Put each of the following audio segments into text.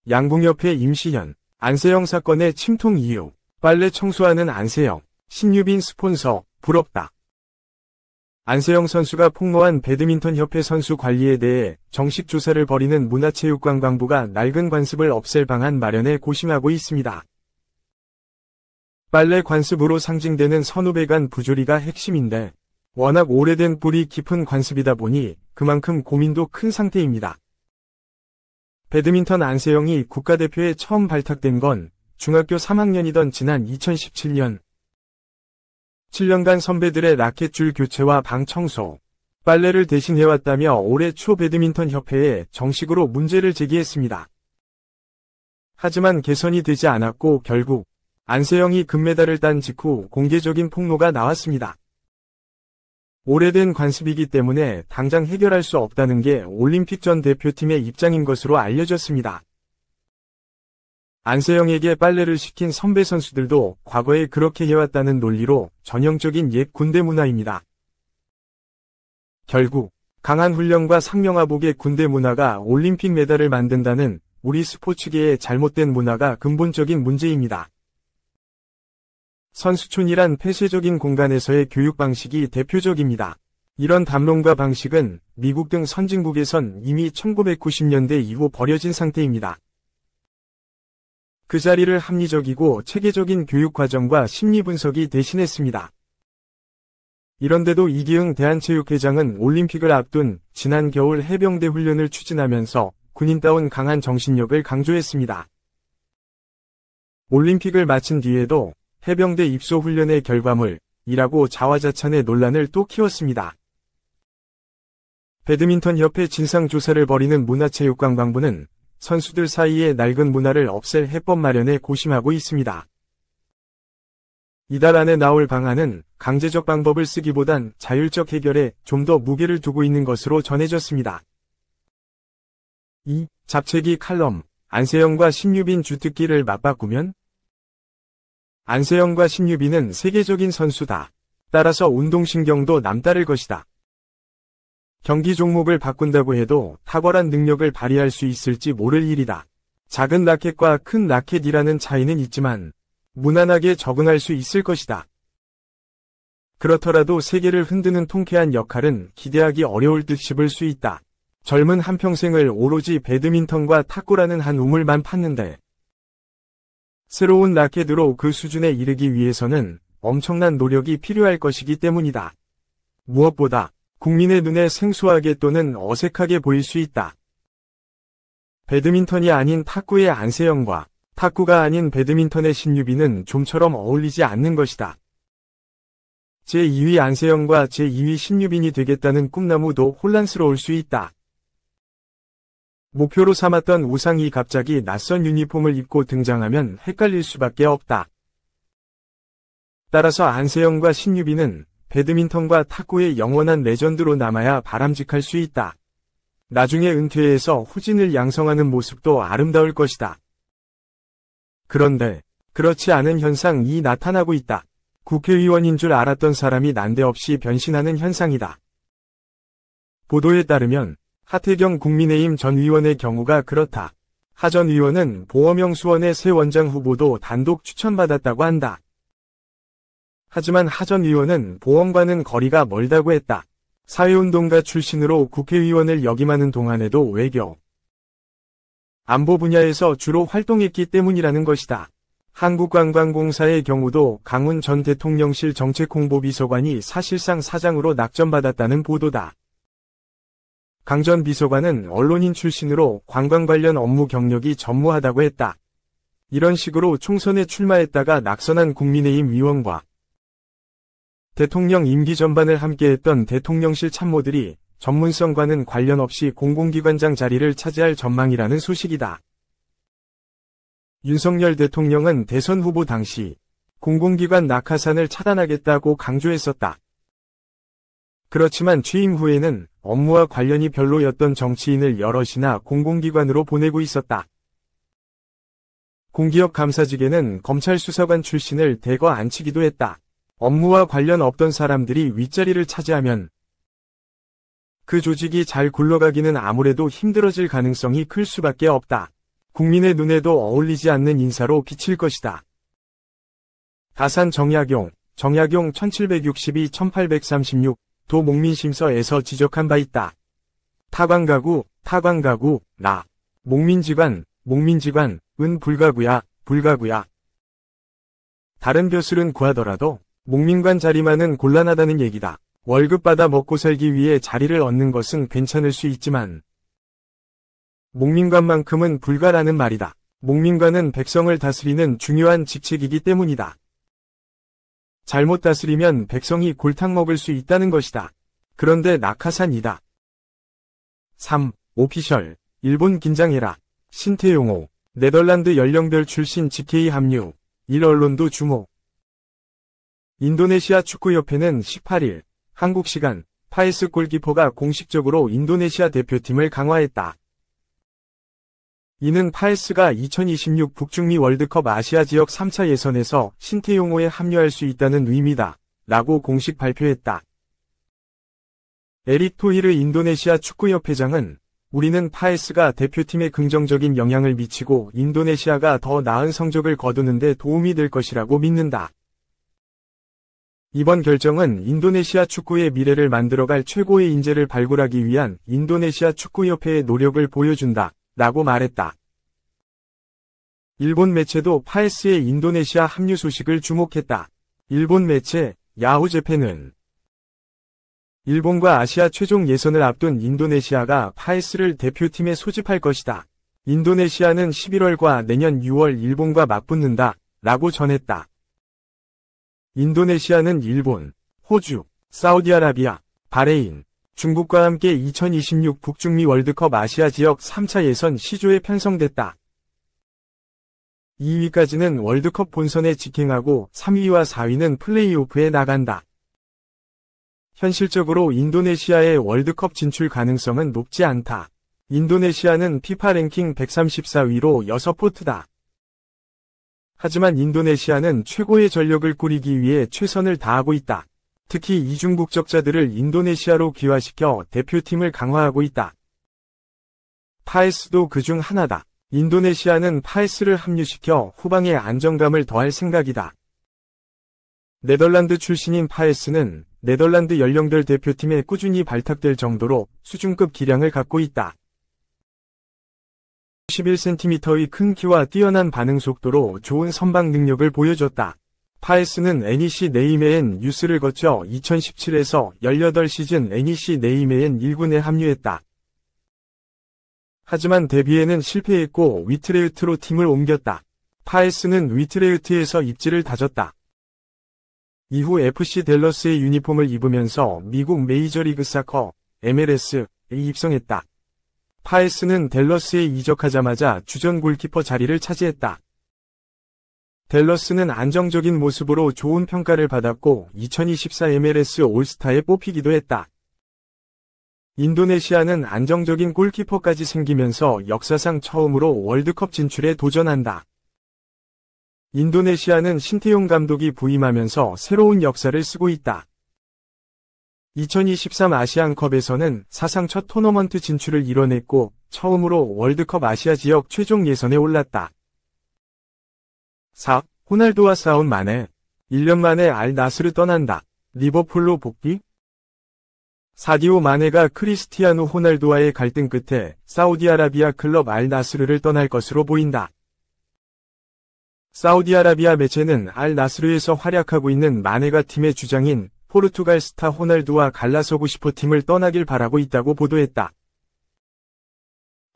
양궁협회 임시현, 안세영 사건의 침통 이유, 빨래 청소하는 안세영, 신유빈 스폰서, 부럽다. 안세영 선수가 폭로한 배드민턴협회 선수 관리에 대해 정식 조사를 벌이는 문화체육관광부가 낡은 관습을 없앨 방안 마련에 고심하고 있습니다. 빨래 관습으로 상징되는 선후배 간 부조리가 핵심인데 워낙 오래된 뿌리 깊은 관습이다 보니 그만큼 고민도 큰 상태입니다. 배드민턴 안세영이 국가대표에 처음 발탁된 건 중학교 3학년이던 지난 2017년. 7년간 선배들의 라켓줄 교체와 방 청소, 빨래를 대신 해왔다며 올해 초 배드민턴 협회에 정식으로 문제를 제기했습니다. 하지만 개선이 되지 않았고 결국 안세영이 금메달을 딴 직후 공개적인 폭로가 나왔습니다. 오래된 관습이기 때문에 당장 해결할 수 없다는 게 올림픽 전 대표팀의 입장인 것으로 알려졌습니다. 안세영에게 빨래를 시킨 선배 선수들도 과거에 그렇게 해왔다는 논리로 전형적인 옛 군대 문화입니다. 결국 강한 훈련과 상명하복의 군대 문화가 올림픽 메달을 만든다는 우리 스포츠계의 잘못된 문화가 근본적인 문제입니다. 선수촌이란 폐쇄적인 공간에서의 교육 방식이 대표적입니다. 이런 담론과 방식은 미국 등 선진국에선 이미 1990년대 이후 버려진 상태입니다. 그 자리를 합리적이고 체계적인 교육 과정과 심리 분석이 대신했습니다. 이런데도 이기흥 대한체육회장은 올림픽을 앞둔 지난 겨울 해병대 훈련을 추진하면서 군인다운 강한 정신력을 강조했습니다. 올림픽을 마친 뒤에도 해병대 입소 훈련의 결과물이라고 자화자찬의 논란을 또 키웠습니다. 배드민턴협회 진상조사를 벌이는 문화체육관광부는 선수들 사이의 낡은 문화를 없앨 해법 마련에 고심하고 있습니다. 이달 안에 나올 방안은 강제적 방법을 쓰기보단 자율적 해결에 좀 더 무게를 두고 있는 것으로 전해졌습니다. 이 잡채기 칼럼, 안세영과 신유빈 주특기를 맞바꾸면? 안세영과 신유빈은 세계적인 선수다. 따라서 운동신경도 남다를 것이다. 경기 종목을 바꾼다고 해도 탁월한 능력을 발휘할 수 있을지 모를 일이다. 작은 라켓과 큰 라켓이라는 차이는 있지만 무난하게 적응할 수 있을 것이다. 그렇더라도 세계를 흔드는 통쾌한 역할은 기대하기 어려울 듯 싶을 수 있다. 젊은 한평생을 오로지 배드민턴과 탁구라는 한 우물만 팠는데 새로운 라켓으로 그 수준에 이르기 위해서는 엄청난 노력이 필요할 것이기 때문이다. 무엇보다 국민의 눈에 생소하게 또는 어색하게 보일 수 있다. 배드민턴이 아닌 탁구의 안세영과 탁구가 아닌 배드민턴의 신유빈은 좀처럼 어울리지 않는 것이다. 제2위 안세영과 제2위 신유빈이 되겠다는 꿈나무도 혼란스러울 수 있다. 목표로 삼았던 우상이 갑자기 낯선 유니폼을 입고 등장하면 헷갈릴 수밖에 없다. 따라서 안세영과 신유빈은 배드민턴과 탁구의 영원한 레전드로 남아야 바람직할 수 있다. 나중에 은퇴해서 후진을 양성하는 모습도 아름다울 것이다. 그런데 그렇지 않은 현상이 나타나고 있다. 국회의원인 줄 알았던 사람이 난데없이 변신하는 현상이다. 보도에 따르면 하태경 국민의힘 전 의원의 경우가 그렇다. 하 전 의원은 보험형 수원의 새 원장 후보도 단독 추천받았다고 한다. 하지만 하 전 의원은 보험과는 거리가 멀다고 했다. 사회운동가 출신으로 국회의원을 역임하는 동안에도 외교, 안보 분야에서 주로 활동했기 때문이라는 것이다. 한국관광공사의 경우도 강훈 전 대통령실 정책홍보비서관이 사실상 사장으로 낙점받았다는 보도다. 강 전 비서관은 언론인 출신으로 관광 관련 업무 경력이 전무하다고 했다. 이런 식으로 총선에 출마했다가 낙선한 국민의힘 의원과 대통령 임기 전반을 함께했던 대통령실 참모들이 전문성과는 관련 없이 공공기관장 자리를 차지할 전망이라는 소식이다. 윤석열 대통령은 대선 후보 당시 공공기관 낙하산을 차단하겠다고 강조했었다. 그렇지만 취임 후에는 업무와 관련이 별로였던 정치인을 여럿이나 공공기관으로 보내고 있었다. 공기업 감사직에는 검찰 수사관 출신을 대거 앉히기도 했다. 업무와 관련 없던 사람들이 윗자리를 차지하면 그 조직이 잘 굴러가기는 아무래도 힘들어질 가능성이 클 수밖에 없다. 국민의 눈에도 어울리지 않는 인사로 비칠 것이다. 다산 정약용 1762-1836 도목민심서에서 지적한 바 있다. 타관가구, 나. 목민지관, 은 불가구야. 다른 벼슬은 구하더라도 목민관 자리만은 곤란하다는 얘기다. 월급 받아 먹고 살기 위해 자리를 얻는 것은 괜찮을 수 있지만 목민관만큼은 불가라는 말이다. 목민관은 백성을 다스리는 중요한 직책이기 때문이다. 잘못 다스리면 백성이 골탕 먹을 수 있다는 것이다. 그런데 낙하산이다. 3. 오피셜. 일본 긴장해라. 신태용호. 네덜란드 연령별 출신 GK 합류. 일언론도 주목. 인도네시아 축구협회는 18일 한국 시간 파에스 골키퍼가 공식적으로 인도네시아 대표팀을 강화했다. 이는 파에스가 2026 북중미 월드컵 아시아 지역 3차 예선에서 신태용호에 합류할 수 있다는 의미다. 라고 공식 발표했다. 에릭 토히르 인도네시아 축구협회장은 우리는 파에스가 대표팀에 긍정적인 영향을 미치고 인도네시아가 더 나은 성적을 거두는 데 도움이 될 것이라고 믿는다. 이번 결정은 인도네시아 축구의 미래를 만들어갈 최고의 인재를 발굴하기 위한 인도네시아 축구협회의 노력을 보여준다. 라고 말했다. 일본 매체도 파에스의 인도네시아 합류 소식을 주목했다. 일본 매체 야후재팬은 일본과 아시아 최종 예선을 앞둔 인도네시아가 파에스를 대표팀에 소집할 것이다. 인도네시아는 11월과 내년 6월 일본과 맞붙는다. 라고 전했다. 인도네시아는 일본, 호주, 사우디아라비아, 바레인, 중국과 함께 2026 북중미 월드컵 아시아 지역 3차 예선 시조에 편성됐다. 2위까지는 월드컵 본선에 직행하고 3위와 4위는 플레이오프에 나간다. 현실적으로 인도네시아의 월드컵 진출 가능성은 높지 않다. 인도네시아는 피파 랭킹 134위로 6포트다. 하지만 인도네시아는 최고의 전력을 꾸리기 위해 최선을 다하고 있다. 특히 이중 국적자들을 인도네시아로 귀화시켜 대표팀을 강화하고 있다. 파에스도 그중 하나다. 인도네시아는 파에스를 합류시켜 후방에 안정감을 더할 생각이다. 네덜란드 출신인 파에스는 네덜란드 연령별 대표팀에 꾸준히 발탁될 정도로 수준급 기량을 갖고 있다. 11cm의 큰 키와 뛰어난 반응 속도로 좋은 선방 능력을 보여줬다. 파에스는 NEC 네이메엔 유스를 거쳐 2017에서 18시즌 NEC 네이메엔 1군에 합류했다. 하지만 데뷔에는 실패했고 위트레흐트로 팀을 옮겼다. 파에스는 위트레흐트에서 입지를 다졌다. 이후 FC 댈러스의 유니폼을 입으면서 미국 메이저리그 사커 MLS에 입성했다. 파에스는 댈러스에 이적하자마자 주전 골키퍼 자리를 차지했다. 댈러스는 안정적인 모습으로 좋은 평가를 받았고 2024 MLS 올스타에 뽑히기도 했다. 인도네시아는 안정적인 골키퍼까지 생기면서 역사상 처음으로 월드컵 진출에 도전한다. 인도네시아는 신태용 감독이 부임하면서 새로운 역사를 쓰고 있다. 2023 아시안컵에서는 사상 첫 토너먼트 진출을 이뤄냈고 처음으로 월드컵 아시아 지역 최종 예선에 올랐다. 4. 호날두와 싸운 마네. 1년 만에 알 나스르 떠난다. 리버풀로 복귀? 사디오 마네가 크리스티아누 호날두와의 갈등 끝에 사우디아라비아 클럽 알 나스르를 떠날 것으로 보인다. 사우디아라비아 매체는 알 나스르에서 활약하고 있는 마네가 팀의 주장인 포르투갈 스타 호날두와 갈라서고 싶어 팀을 떠나길 바라고 있다고 보도했다.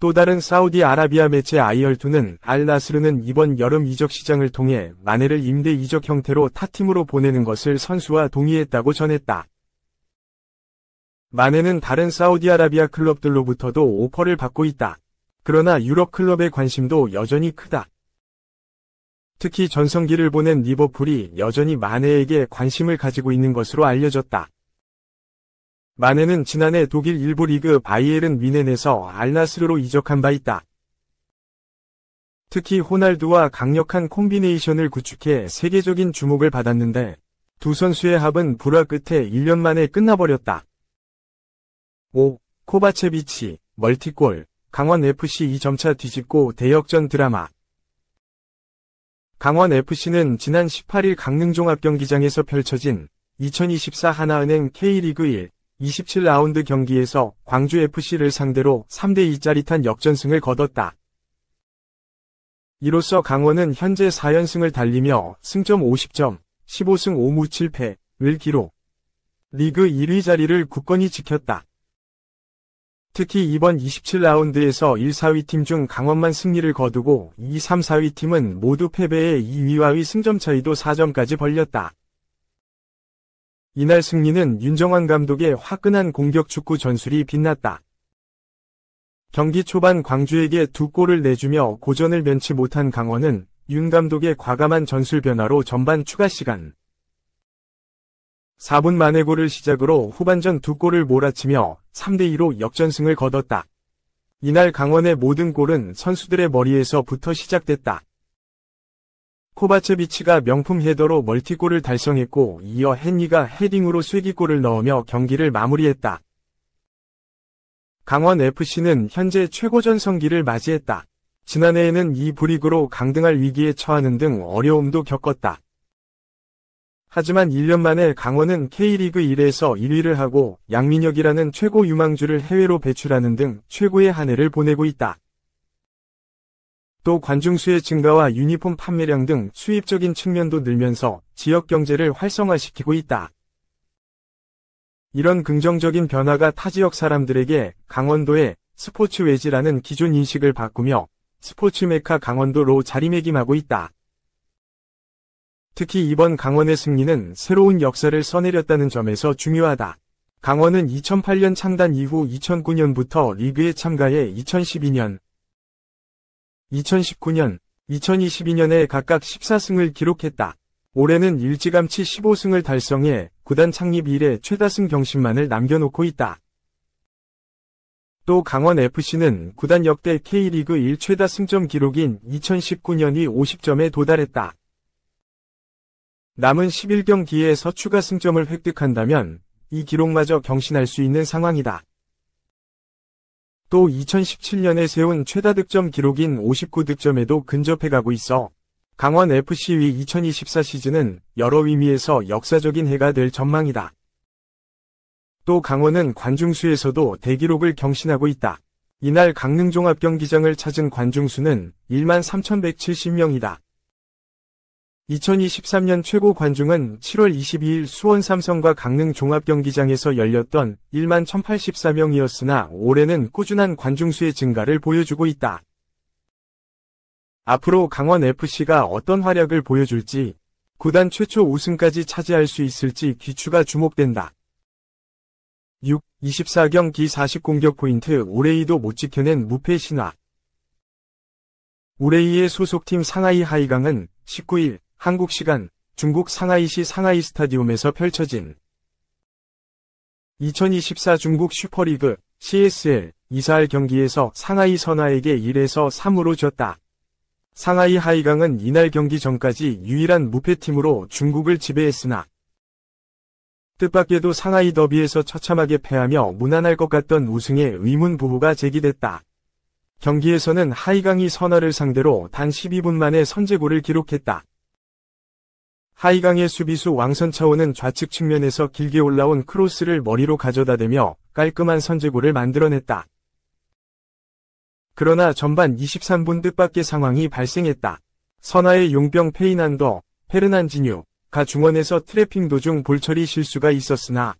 또 다른 사우디아라비아 매체 아이얼투는 알 나스르는 이번 여름 이적 시장을 통해 마네를 임대 이적 형태로 타 팀으로 보내는 것을 선수와 동의했다고 전했다. 마네는 다른 사우디아라비아 클럽들로부터도 오퍼를 받고 있다. 그러나 유럽 클럽의 관심도 여전히 크다. 특히 전성기를 보낸 리버풀이 여전히 마네에게 관심을 가지고 있는 것으로 알려졌다. 마네는 지난해 독일 일부 리그 바이에른 뮌헨에서 알나스르로 이적한 바 있다. 특히 호날두와 강력한 콤비네이션을 구축해 세계적인 주목을 받았는데 두 선수의 합은 불화 끝에 1년 만에 끝나버렸다. 5. 코바체비치, 멀티골, 강원FC 2점차 뒤집고 대역전 드라마. 강원FC는 지난 18일 강릉종합경기장에서 펼쳐진 2024 하나은행 K리그 1, 27라운드 경기에서 광주FC를 상대로 3대2 짜릿한 역전승을 거뒀다. 이로써 강원은 현재 4연승을 달리며 승점 50점, 15승 5무 7패를 기록. 리그 1위 자리를 굳건히 지켰다. 특히 이번 27라운드에서 1, 4위 팀 중 강원만 승리를 거두고 2, 3, 4위 팀은 모두 패배해 2위와의 승점 차이도 4점까지 벌렸다. 이날 승리는 윤정환 감독의 화끈한 공격 축구 전술이 빛났다. 경기 초반 광주에게 2골을 내주며 고전을 면치 못한 강원은 윤 감독의 과감한 전술 변화로 전반 추가 시간 4분 만에 골을 시작으로 후반전 2골을 몰아치며 3대2로 역전승을 거뒀다. 이날 강원의 모든 골은 선수들의 머리에서부터 시작됐다. 코바체비치가 명품 헤더로 멀티골을 달성했고 이어 헨리가 헤딩으로 쐐기골을 넣으며 경기를 마무리했다. 강원FC는 현재 최고전성기를 맞이했다. 지난해에는 이 불이익으로 강등할 위기에 처하는 등 어려움도 겪었다. 하지만 1년 만에 강원은 K리그 1에서 1위를 하고 양민혁이라는 최고 유망주를 해외로 배출하는 등 최고의 한 해를 보내고 있다. 또 관중수의 증가와 유니폼 판매량 등 수입적인 측면도 늘면서 지역 경제를 활성화시키고 있다. 이런 긍정적인 변화가 타 지역 사람들에게 강원도의 스포츠 외지라는 기존 인식을 바꾸며 스포츠 메카 강원도로 자리매김하고 있다. 특히 이번 강원의 승리는 새로운 역사를 써내렸다는 점에서 중요하다. 강원은 2008년 창단 이후 2009년부터 리그에 참가해 2012년, 2019년, 2022년에 각각 14승을 기록했다. 올해는 일찌감치 15승을 달성해 구단 창립 이래 최다승 경신만을 남겨놓고 있다. 또 강원FC는 구단 역대 K리그 1 최다 승점 기록인 2019년이 50점에 도달했다. 남은 11경기에서 추가 승점을 획득한다면 이 기록마저 경신할 수 있는 상황이다. 또 2017년에 세운 최다 득점 기록인 59득점에도 근접해가고 있어 강원FC의 2024 시즌은 여러 의미에서 역사적인 해가 될 전망이다. 또 강원은 관중수에서도 대기록을 경신하고 있다. 이날 강릉종합경기장을 찾은 관중수는 13,170명이다. 2023년 최고 관중은 7월 22일 수원 삼성과 강릉 종합경기장에서 열렸던 11,084명이었으나 올해는 꾸준한 관중수의 증가를 보여주고 있다. 앞으로 강원FC가 어떤 활약을 보여줄지, 구단 최초 우승까지 차지할 수 있을지 귀추가 주목된다. 6. 24경기 40공격 포인트 우레이도 못 지켜낸 무패 신화. 우레이의 소속팀 상하이 하이강은 19일 한국 시간 중국 상하이시 상하이 스타디움에서 펼쳐진 2024 중국 슈퍼리그 CSL 2사 경기에서 상하이 선화에게 1에서 3으로 졌다. 상하이 하이강은 이날 경기 전까지 유일한 무패팀으로 중국을 지배했으나 뜻밖에도 상하이 더비에서 처참하게 패하며 무난할 것 같던 우승에 의문 부호가 제기됐다. 경기에서는 하이강이 선화를 상대로 단 12분 만에 선제골을 기록했다. 하이강의 수비수 왕선차오는 좌측 측면에서 길게 올라온 크로스를 머리로 가져다대며 깔끔한 선제골을 만들어냈다. 그러나 전반 23분 뜻밖의 상황이 발생했다. 선화의 용병 페이난더, 페르난지뉴가 중원에서 트래핑 도중 볼처리 실수가 있었으나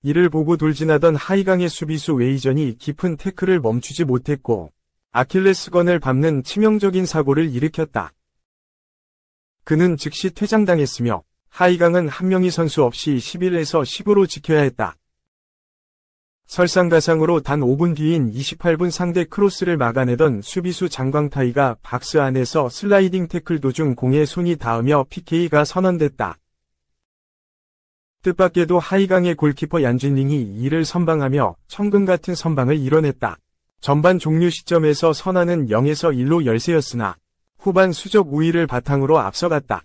이를 보고 돌진하던 하이강의 수비수 웨이전이 깊은 태클을 멈추지 못했고 아킬레스건을 밟는 치명적인 사고를 일으켰다. 그는 즉시 퇴장당했으며 하이강은 한 명의 선수 없이 11에서 10으로 지켜야 했다. 설상가상으로 단 5분 뒤인 28분 상대 크로스를 막아내던 수비수 장광타이가 박스 안에서 슬라이딩 태클 도중 공에 손이 닿으며 PK가 선언됐다. 뜻밖에도 하이강의 골키퍼 얀쥔링이 이를 선방하며 천금 같은 선방을 이뤄냈다. 전반 종료 시점에서 선화는 0에서 1로 열세였으나 후반 수적 우위를 바탕으로 앞서갔다.